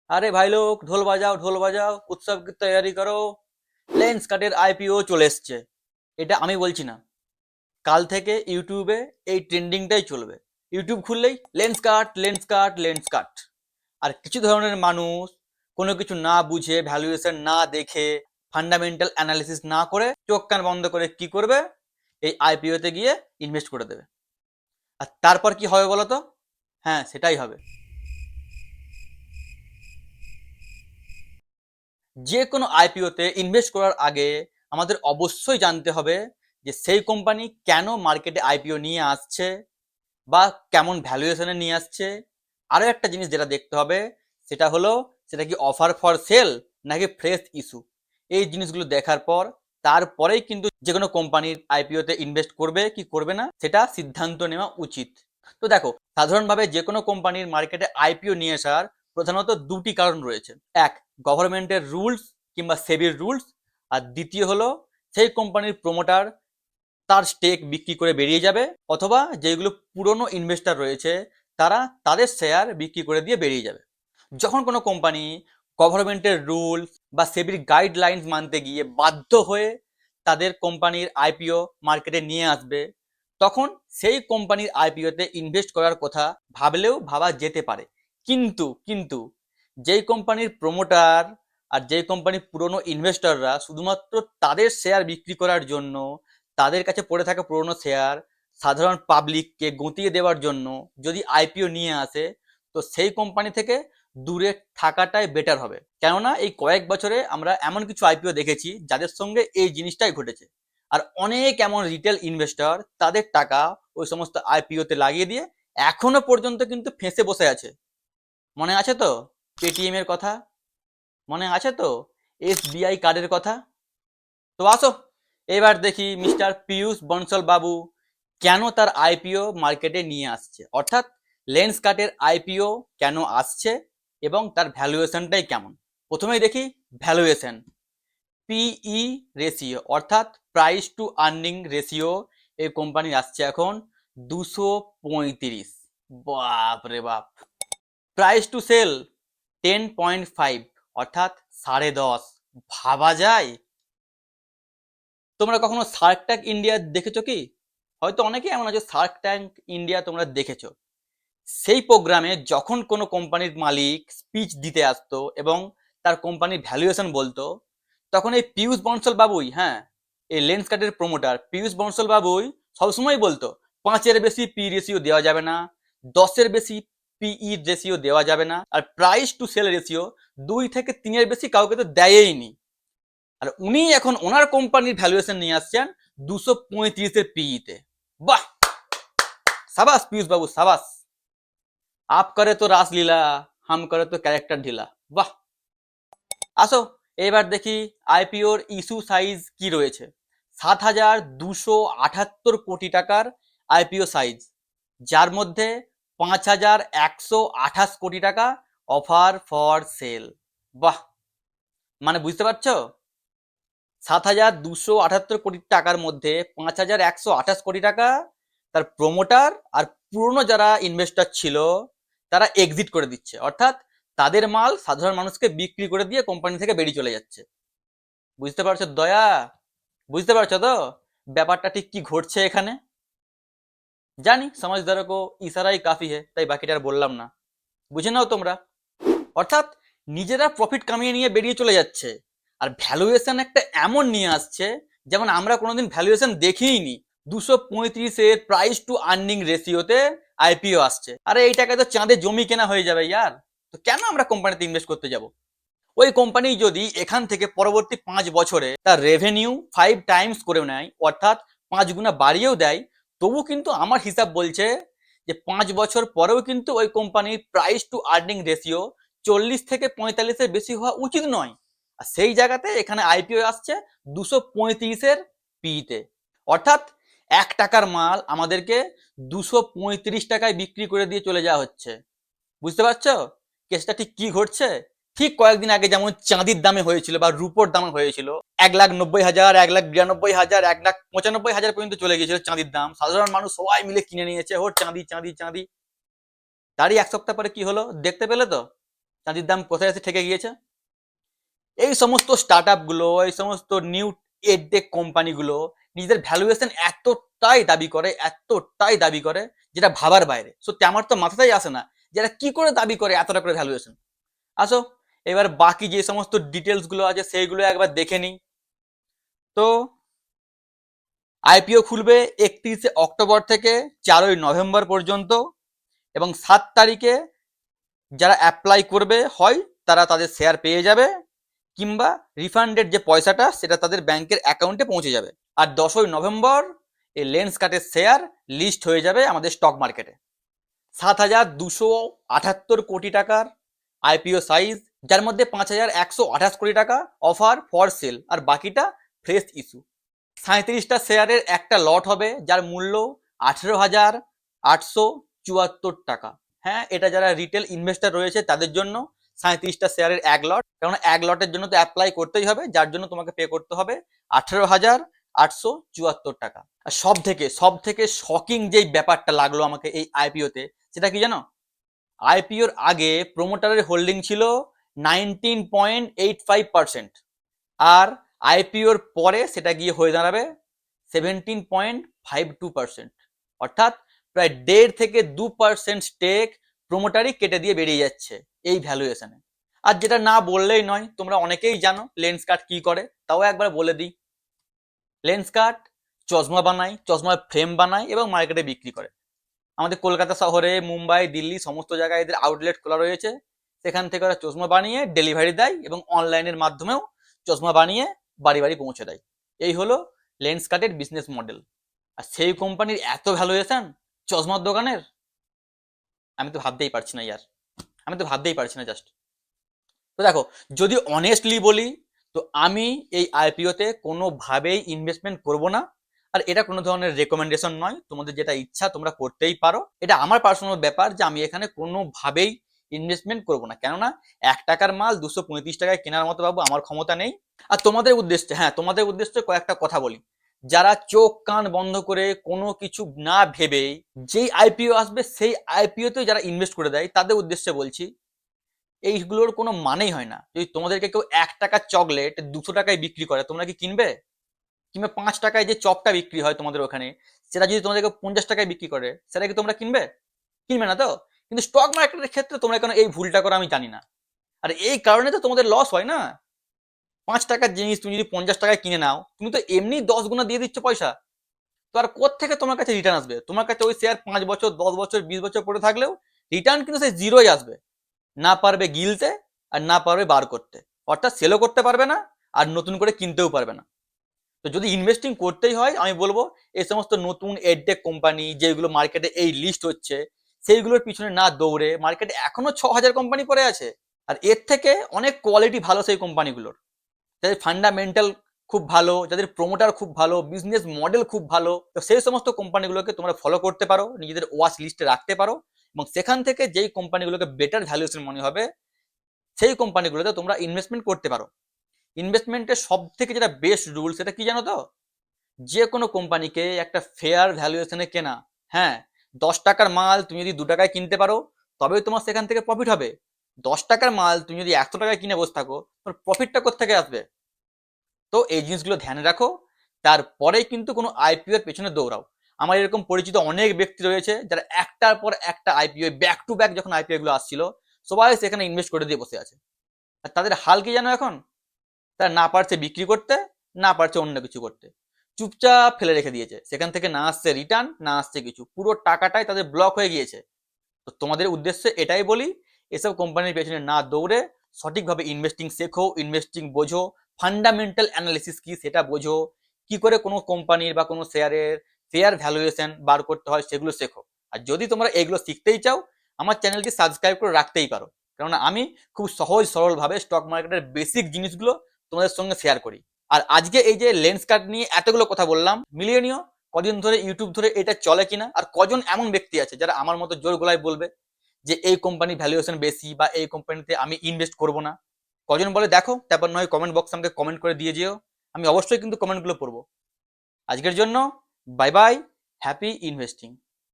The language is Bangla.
अरे भाई लोग ঢোল বাজাও উৎসব की तैयारी करो। লেন্স কার্টের আইপিও চলে এসছে। এটা আমি বলছি না, কাল থেকে ইউটিউবে এই ট্রেন্ডিংটাই চলবে। ইউটিউব খুললেই lens cut lens cut lens cut. আর কিছু ধরনের মানুষ কোনো কিছু না বুঝে, ভ্যালুয়েশন না দেখে, ফান্ডামেন্টাল অ্যানালিসিস না করে চোখ কান বন্ধ করে কি করবে, এই আইপিওতে গিয়ে ইনভেস্ট করে দেবে। আর তারপর কি হবে বলো তো? হ্যাঁ, সেটাই হবে। যে কোনো আইপিওতে ইনভেস্ট করার আগে আমাদের অবশ্যই জানতে হবে যে সেই কোম্পানি কেন মার্কেটে আইপিও নিয়ে আসছে বা কেমন ভ্যালুয়েশনে নিয়ে আসছে। আরও একটা জিনিস যেটা দেখতে হবে, সেটা হলো সেটা কি অফার ফর সেল নাকি ফ্রেশ ইস্যু। এই জিনিসগুলো দেখার পর তারপরেই কিন্তু যে কোনো কোম্পানির আইপিওতে ইনভেস্ট করবে কি করবে না সেটা সিদ্ধান্ত নেওয়া উচিত। তো দেখো, সাধারণভাবে যে কোনো কোম্পানির মার্কেটে আইপিও নিয়ে আসার প্রধানত দুটি কারণ রয়েছে। এক, গভর্নমেন্টের রুলস কিংবা সেবির রুলস। আর দ্বিতীয় হলো সেই কোম্পানির প্রমোটার তার স্টেক বিক্রি করে বেরিয়ে যাবে, অথবা যেগুলো পুরনো ইনভেস্টর রয়েছে তারা তাদের শেয়ার বিক্রি করে দিয়ে বেরিয়ে যাবে। যখন কোনো কোম্পানি গভর্নমেন্টের রুলস বা সেবির গাইডলাইন্স মানতে গিয়ে বাধ্য হয়ে তাদের কোম্পানির আইপিও মার্কেটে নিয়ে আসবে, তখন সেই কোম্পানির আইপিওতে ইনভেস্ট করার কথা ভাবলেও ভাবা যেতে পারে। কিন্তু কিন্তু যেই কোম্পানির প্রমোটার আর যেই কোম্পানির পুরনো ইনভেস্টররা শুধুমাত্র তাদের শেয়ার বিক্রি করার জন্য, তাদের কাছে পড়ে থাকা পুরনো শেয়ার সাধারণ পাবলিককে গতিয়ে দেওয়ার জন্য যদি আইপিও নিয়ে আসে, তো সেই কোম্পানি থেকে দূরে থাকাটাই বেটার হবে। কেননা এই কয়েক বছরে আমরা এমন কিছু আইপিও দেখেছি যাদের সঙ্গে এই জিনিসটাই ঘটেছে। আর অনেক এমন রিটেল ইনভেস্টর তাদের টাকা ওই সমস্ত আইপিওতে লাগিয়ে দিয়ে এখনো পর্যন্ত কিন্তু ফেঁসে বসে আছে। মনে আছে তো পেটিএম এর কথা? মনে আছে তো এসবিআই কার্ডের কথা? তো আসো এবার দেখি মিস্টার পীয়ূষ বনশল বাবু কেন তার আইপিও মার্কেটে নিয়ে আসছে, অর্থাৎ লেন্স কার্টের আইপিও কেন আসছে এবং তার ভ্যালুয়েশনটাই কেমন। প্রথমেই দেখি ভ্যালুয়েশন। পিই রেশিও অর্থাৎ প্রাইস টু আর্নিং রেশিও এই কোম্পানির আসছে এখন 235। বাপ রে বাপ। প্রাইস টু সেল 10.5 অর্থাৎ 10.5। ভাবা যায়? তোমরা কখনো শার্ক ট্যাঙ্ক ইন্ডিয়া দেখেছো কি? হয়তো অনেকেই এমন আছে শার্ক ট্যাঙ্ক ইন্ডিয়া তোমরা দেখেছো। সেই প্রোগ্রামে যখন কোনো কোম্পানির মালিক স্পিচ দিতে আসতো এবং তার কোম্পানির ভ্যালুয়েশন বলতো, তখন এই পীয়ূষ বনশল বাবুই, হ্যাঁ, এই লেন্স কার্টের প্রমোটার পীয়ূষ বনশল বাবুই সবসময় বলতো 5-এর বেশি পি রেশিও দেওয়া যাবে না, 10-এর বেশি পিই রেশিও দেওয়া যাবে না, আর প্রাইস টু সেল রেশিও 2 থেকে 3-এর বেশি কাউকে তো দেয়ই নি। আর উনি এখন ওনার কোম্পানির ভ্যালুয়েশন নিয়ে আসছেন 235-এর পিইতে। বাহ, সাবাস পীয়ূষ বাবু সাবাস। আপ করে তো রাসলীলা, হাম করে তো ক্যারেক্টার ঢিলা। বাহ। আসো এবার দেখি আইপিওর ইস্যু সাইজ কি রয়েছে। 7,278 কোটি টাকার আইপিও সাইজ, যার মধ্যে 5,128 কোটি টাকা অফার ফর সেল। বাহ, মানে বুঝতে পারছো, 7,278 কোটি টাকার মধ্যে 5,128 কোটি টাকা তার প্রমোটার আর পুরনো যারা ইনভেস্টর ছিল তারা এক্সিট করে দিচ্ছে, অর্থাৎ তাদের মাল সাধারণ মানুষকে বিক্রি করে দিয়ে কোম্পানি থেকে বেরিয়ে চলে যাচ্ছে। বুঝতে পারছো দয়া? বুঝতে পারছো তো ব্যাপারটা ঠিক কি ঘটছে এখানে? জানি সমাজদারো কো ইশারাই কাফি হে, তাই বাকিটা আর বললাম না, বুঝে নাও তোমরা। অর্থাৎ নিজেরা প্রফিট কামিয়ে নিয়ে বেরিয়ে চলে যাচ্ছে, আর ভ্যালুয়েশন একটা এমন নিয়ে আসছে যেমন আমরা কোনোদিন ভ্যালুয়েশন দেখিনি। 235-এর প্রাইস টু আর্নিং রেশিওতে আইপিও আসছে। আরে এই টাকায় তো চাঁদে জমি কেনা হয়ে যাবে ইয়ার। তো কেন আমরা কোম্পানিতে ইনভেস্ট করতে যাব? ওই কোম্পানি যদি এখান থেকে পরবর্তী 5 বছরে তার রেভিনিউ 5 টাইমস করে নেয়, অর্থাৎ 5 গুণা বাড়িয়েও দেয়, তবু কিন্তু আমার হিসাব বলছে যে 5 বছর পরেও কিন্তু ওই কোম্পানির প্রাইস টু আর্নিং রেশিও 40 থেকে 45-এর বেশি হওয়া উচিত নয়। আর সেই জায়গাতে এখানে আইপিও আসছে 235-এর পিতে, অর্থাৎ 1 টাকার মাল আমাদেরকে 235 টাকায় বিক্রি করে দিয়ে চলে যাওয়া হচ্ছে। বুঝতে পারছো কেসটা ঠিক কি ঘটছে? ঠিক কয়েকদিন আগে যেমন চাঁদির দামে হয়েছিল বা রূপোর দামে হয়েছিল, 1,90,000, 1,92,000, 1,95,000 পর্যন্ত চলে গিয়েছিল চাঁদির দাম। সাধারণ মানুষ সবাই মিলে কিনে নিয়েছে, ওর চাঁদি চাঁদি চাঁদি। তারই 1 সপ্তাহ পরে কি হলো দেখতে পেলে তো? চাঁদির দাম কোথায় এসে ঠেকে গিয়েছে? এই সমস্ত স্টার্ট গুলো, এই সমস্ত নিউ এডটেক কোম্পানিগুলো নিজেদের ভ্যালুয়েশন এতটাই দাবি করে যেটা ভাবার বাইরে। সত্যি আমার তো মাথাতেই আসে না যারা কি করে দাবি করে এতটা করে ভ্যালুয়েশন। আসো এবার বাকি যে সমস্ত ডিটেলস গুলো আছে সেইগুলো একবার দেখে নিই। তো আইপিও খুলবে 31শে অক্টোবর থেকে 4ই নভেম্বর পর্যন্ত, এবং 7 তারিখে যারা অ্যাপ্লাই করবে হয় তারা তাদের শেয়ার পেয়ে যাবে, কিংবা রিফান্ডের যে পয়সাটা সেটা তাদের ব্যাংকের অ্যাকাউন্টে পৌঁছে যাবে। আর 10ই নভেম্বর এই লেন্সকার্টের শেয়ার লিস্ট হয়ে যাবে আমাদের স্টক মার্কেটে। 7,278 কোটি টাকার আইপিও সাইজ, যার মধ্যে 5,128 কোটি টাকা অফার ফর সেল, আর বাকিটা ফ্রেশ ইস্যু। 37টা শেয়ারের একটা লট হবে যার মূল্য 18,874 টাকা। হ্যাঁ, এটা যারা রিটেল ইনভেস্টর রয়েছে তাদের জন্য 37টা শেয়ারের এক লট, কারণ এক লটের জন্য তো অ্যাপ্লাই করতেই হবে, যার জন্য তোমাকে পে করতে হবে 18,874 টাকা। আর সব থেকে শকিং যেই ব্যাপারটা লাগলো আমাকে এই আইপিওতে, সেটা কি জানো? আইপিওর আগে প্রোমোটারের হোল্ডিং ছিল 19.85%, আর আইপিওর পরে সেটা গিয়ে হয়ে দাঁড়াবে 17.52%, অর্থাৎ প্রায় 1.5 থেকে 2% স্টেক প্রোমোটারই কেটে দিয়ে বেরিয়ে যাচ্ছে এই ভ্যালুয়েশনে। আর যেটা না বললেই নয়, তোমরা অনেকেই জানো লেন্সকার্ট কি করে, তাও একবার বলে দিই। লেন্সকার্ট চশমা বানায়, চশমার ফ্রেম বানায় এবং মার্কেটে বিক্রি করে। আমাদের কলকাতা শহরে, মুম্বাই, দিল্লি সমস্ত জায়গায় এদের আউটলেট খোলা রয়েছে। সেখান থেকে ওরা চশমা বানিয়ে ডেলিভারি দেয় এবং অনলাইনের মাধ্যমেও চশমা বানিয়ে বাড়ি বাড়ি পৌঁছে দেয়। এই হলো লেন্সকার্টের বিজনেস মডেল। আর সেই কোম্পানির এত ভ্যালুয়েশন চশমার দোকানের, আমি তো ভাবতেই পারছি না ইয়ার, আমি তো ভাবতেই পারছি না জাস্ট। তো দেখো, যদি অনেস্টলি বলি তো আমি এই আইপিওতে কোনোভাবেই ইনভেস্টমেন্ট করব না। আর এটা কোনো ধরনের রেকমেন্ডেশন নয়, তোমাদের যেটা ইচ্ছা তোমরা করতেই পারো, এটা আমার পার্সোনাল ব্যাপার যে আমি এখানে কোনোভাবেই ইনভেস্টমেন্ট করব না। কেননা 1 টাকার মাল 235 টাকায় কেনার মতো বাবু আমার ক্ষমতা নেই। আর তোমাদের উদ্দেশ্যে, হ্যাঁ তোমাদের উদ্দেশ্যে কয়েকটা কথা বলি। যারা চোখ কান বন্ধ করে কোনো কিছু না ভেবেই যেই আইপিও আসবে সেই আইপিওতে যারা ইনভেস্ট করে দেয়, তাদের উদ্দেশ্যে বলছি এইগুলোর কোনো মানেই হয় না। যদি তোমাদেরকে কেউ 1 টাকার চকলেট 200 টাকায় বিক্রি করে, তোমরা কি কিনবে? কিংবা 5 টাকায় যে চপটা বিক্রি হয় তোমাদের ওখানে, সেটা যদি তোমাদেরকে 50 টাকায় বিক্রি করে, সেটা কি তোমরা কিনবে? কিনবে না তো। কিন্তু স্টক মার্কেটের ক্ষেত্রে তোমরা কেন এই ভুলটা করো আমি জানি না। আর এই কারণে তো তোমাদের লস হয় না। 5 টাকার জিনিস তুমি যদি 50 টাকায় কিনে নাও, তুমি তো এমনি 10 গুণা দিয়ে দিচ্ছ পয়সা। তো আর কোত্থেকে তোমার কাছে রিটার্ন আসবে? তোমার কাছে ওই শেয়ার 5 বছর, 10 বছর, 20 বছর পড়ে থাকলেও রিটার্ন কিন্তু সেই জিরোই আসবে। না পারবে গিলতে, আর না পারবে বার করতে, অর্থাৎ সেলও করতে পারবে না আর নতুন করে কিনতেও পারবে না। তো যদি ইনভেস্টিং করতেই হয়, আমি বলবো এই সমস্ত নতুন এডটেক কোম্পানি যেগুলো মার্কেটে এই লিস্ট হচ্ছে, সেইগুলোর পিছনে না দৌড়ে, মার্কেটে এখনো 6,000 কোম্পানি পড়ে আছে, আর এর থেকে অনেক কোয়ালিটি ভালো সেই কোম্পানিগুলোর, যাদের ফান্ডামেন্টাল খুব ভালো, যাদের প্রোমোটার খুব ভালো, বিজনেস মডেল খুব ভালো। তো সেই সমস্ত কোম্পানিগুলোকে তোমরা ফলো করতে পারো, নিজেদের ওয়াচ লিস্টে রাখতে পারো, এবং সেখান থেকে যেই কোম্পানিগুলোকে বেটার ভ্যালুয়েশন মনে হবে সেই কোম্পানিগুলোতে তোমরা ইনভেস্টমেন্ট করতে পারো। ইনভেস্টমেন্টের সব থেকে যেটা বেস্ট রুল সেটা কি জানো তো? যে কোনো কোম্পানিকে একটা ফেয়ার ভ্যালুয়েশনে কেনা। হ্যাঁ, 10 টাকার মাল তুমি যদি 2 টাকায় কিনতে পারো, তবেই তোমার সেখান থেকে প্রফিট হবে। 10 টাকার মাল তুমি যদি 100 টাকায় কিনে বসে থাকো, তোমার প্রফিটটা কোত্থেকে আসবে? তো এই জিনিসগুলো ধ্যানে রাখো, তারপরেই কিন্তু কোনো আইপিও এর পেছনে দৌড়াও। আমার এরকম পরিচিত অনেক ব্যক্তি রয়েছে যারা একটার পর একটা আইপিও, ব্যাক টু ব্যাক যখন আইপিও গুলো আসছিল, সবাই সেখানে ইনভেস্ট করে দিয়ে বসে আছে। আর তাদের হাল কি জানো এখন? তারা না পারছে বিক্রি করতে, না পারছে অন্য কিছু করতে, চুপচাপ ফেলে রেখে দিয়েছে। সেখান থেকে না আসছে রিটার্ন, না আসছে কিছু, পুরো টাকাটাই তাদের ব্লক হয়ে গিয়েছে। তো তোমাদের উদ্দেশ্যে এটাই বলি, এসব কোম্পানির পেছনে না দৌড়ে সঠিকভাবে ইনভেস্টিং শেখো, ইনভেস্টিং বোঝো, ফান্ডামেন্টাল অ্যানালিসিস কি সেটা বোঝো, কি করে কোনো কোম্পানির বা কোনো শেয়ারের ফেয়ার ভ্যালুয়েশন বার করতে হয় সেগুলো শেখো। আর যদি তোমরা এগুলো শিখতেই চাও, আমার চ্যানেলটি সাবস্ক্রাইব করে রাখতেই পারো, কেননা আমি খুব সহজ সরলভাবে স্টক মার্কেটের বেসিক জিনিসগুলো তোমাদের সঙ্গে শেয়ার করি। আর আজকে এই যে লেন্সকার্ট নিয়ে এতগুলো কথা বললাম, মিলিয়ে নিও কদিন ধরে ইউটিউব ধরে এটা চলে কিনা, আর কজন এমন ব্যক্তি আছে যারা আমার মতো জোর গলায় বলবে যে এই কোম্পানির ভ্যালুয়েশন বেশি বা এই কোম্পানিতে আমি ইনভেস্ট করব না। কজন বলে দেখো, তারপর নয় কমেন্ট বক্সে আমাকে কমেন্ট করে দিয়ে যেও, আমি অবশ্যই কিন্তু কমেন্টগুলো পড়বো। আজকের জন্য বাই বাই, হ্যাপি ইনভেস্টিং।